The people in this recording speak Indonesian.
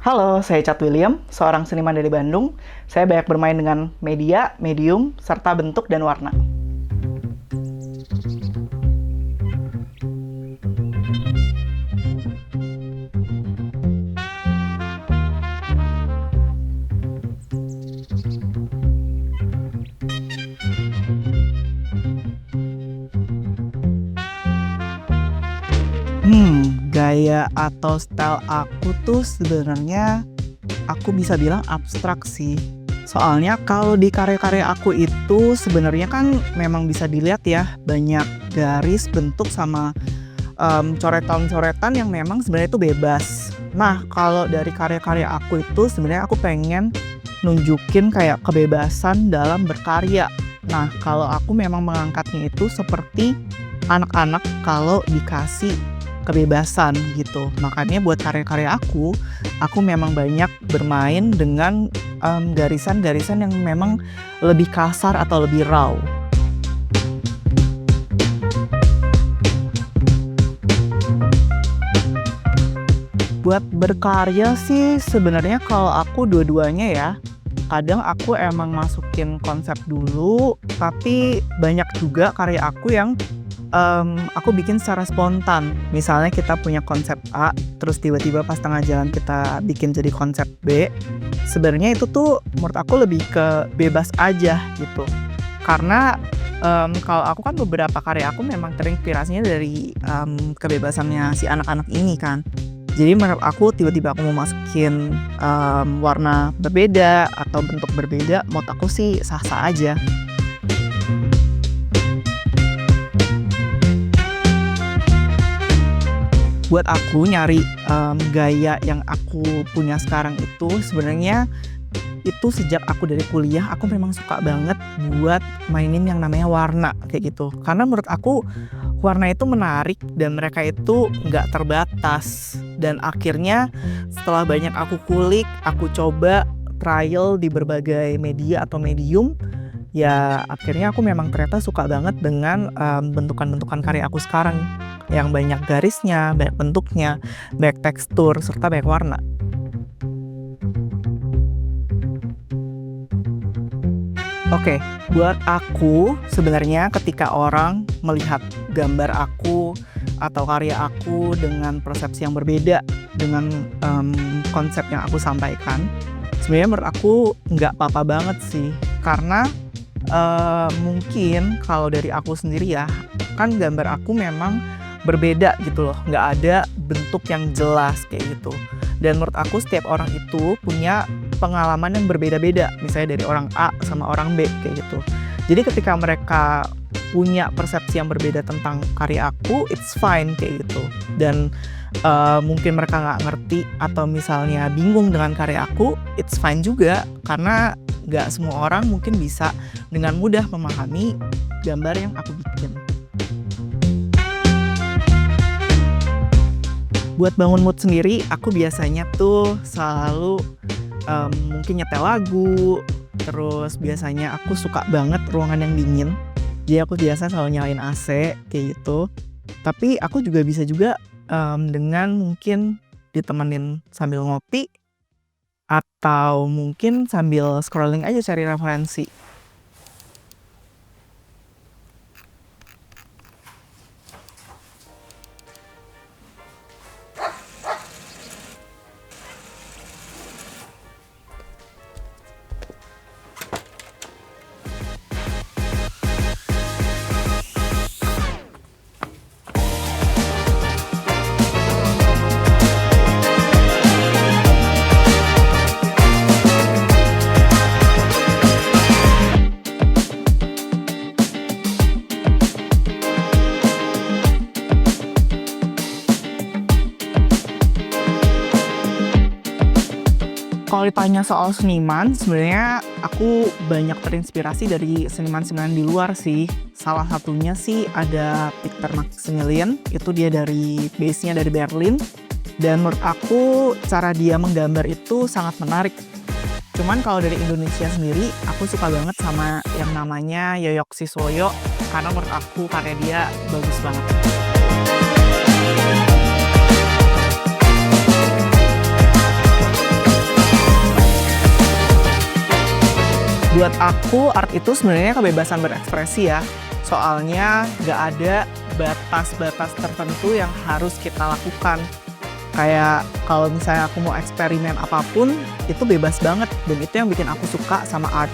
Halo, saya Chad William, seorang seniman dari Bandung. Saya banyak bermain dengan media, medium, serta bentuk dan warna. Gaya atau style aku tuh sebenarnya aku bisa bilang abstrak sih. Soalnya kalau di karya-karya aku itu sebenarnya kan memang bisa dilihat ya banyak garis, bentuk sama coretan-coretan yang memang sebenarnya itu bebas. Nah, kalau dari karya-karya aku itu sebenarnya aku pengen nunjukin kayak kebebasan dalam berkarya. Nah, kalau aku memang mengangkatnya itu seperti anak-anak kalau dikasih kebebasan gitu. Makanya buat karya-karya aku memang banyak bermain dengan garisan-garisan yang memang lebih kasar atau lebih raw. Buat berkarya sih sebenarnya kalau aku dua-duanya ya. Kadang aku emang masukin konsep dulu, tapi banyak juga karya aku yang aku bikin secara spontan. Misalnya kita punya konsep A, terus tiba-tiba pas tengah jalan kita bikin jadi konsep B. Sebenarnya itu tuh menurut aku lebih ke bebas aja gitu. Karena kalau aku kan beberapa karya aku memang terinspirasinya dari kebebasannya si anak-anak ini kan. Jadi menurut aku tiba-tiba aku mau masukin warna berbeda atau bentuk berbeda, menurut aku sih sah-sah aja. Buat aku nyari gaya yang aku punya sekarang itu sebenarnya itu sejak aku dari kuliah aku memang suka banget buat mainin yang namanya warna kayak gitu. Karena menurut aku warna itu menarik dan mereka itu nggak terbatas. Dan akhirnya setelah banyak aku kulik, aku coba trial di berbagai media atau medium, ya akhirnya aku memang ternyata suka banget dengan bentukan-bentukan karya aku sekarang yang banyak garisnya, banyak bentuknya, banyak tekstur, serta banyak warna. Oke, buat aku sebenarnya ketika orang melihat gambar aku atau karya aku dengan persepsi yang berbeda dengan konsep yang aku sampaikan, sebenarnya menurut aku nggak apa-apa banget sih, karena mungkin kalau dari aku sendiri ya, kan gambar aku memang berbeda gitu loh, nggak ada bentuk yang jelas kayak gitu. Dan menurut aku setiap orang itu punya pengalaman yang berbeda-beda, misalnya dari orang A sama orang B kayak gitu. Jadi ketika mereka punya persepsi yang berbeda tentang karya aku, it's fine kayak gitu. Dan mungkin mereka nggak ngerti atau misalnya bingung dengan karya aku, it's fine juga, karena nggak semua orang mungkin bisa dengan mudah memahami gambar yang aku bikin. Buat bangun mood sendiri, aku biasanya tuh selalu mungkin nyetel lagu, terus biasanya aku suka banget ruangan yang dingin. Jadi aku biasa selalu nyalain AC kayak gitu. Tapi aku juga bisa juga dengan mungkin ditemenin sambil ngopi atau mungkin sambil scrolling aja cari referensi. Kalau ditanya soal seniman, sebenarnya aku banyak terinspirasi dari seniman-seniman di luar sih. Salah satunya sih ada Peter Maximilian, itu dia dari base-nya dari Berlin. Dan menurut aku cara dia menggambar itu sangat menarik. Cuman kalau dari Indonesia sendiri, aku suka banget sama yang namanya Yoyok Siswoyo, karena menurut aku karya dia bagus banget. Buat aku, art itu sebenarnya kebebasan berekspresi ya. Soalnya nggak ada batas-batas tertentu yang harus kita lakukan. Kayak kalau misalnya aku mau eksperimen apapun, itu bebas banget. Dan itu yang bikin aku suka sama art.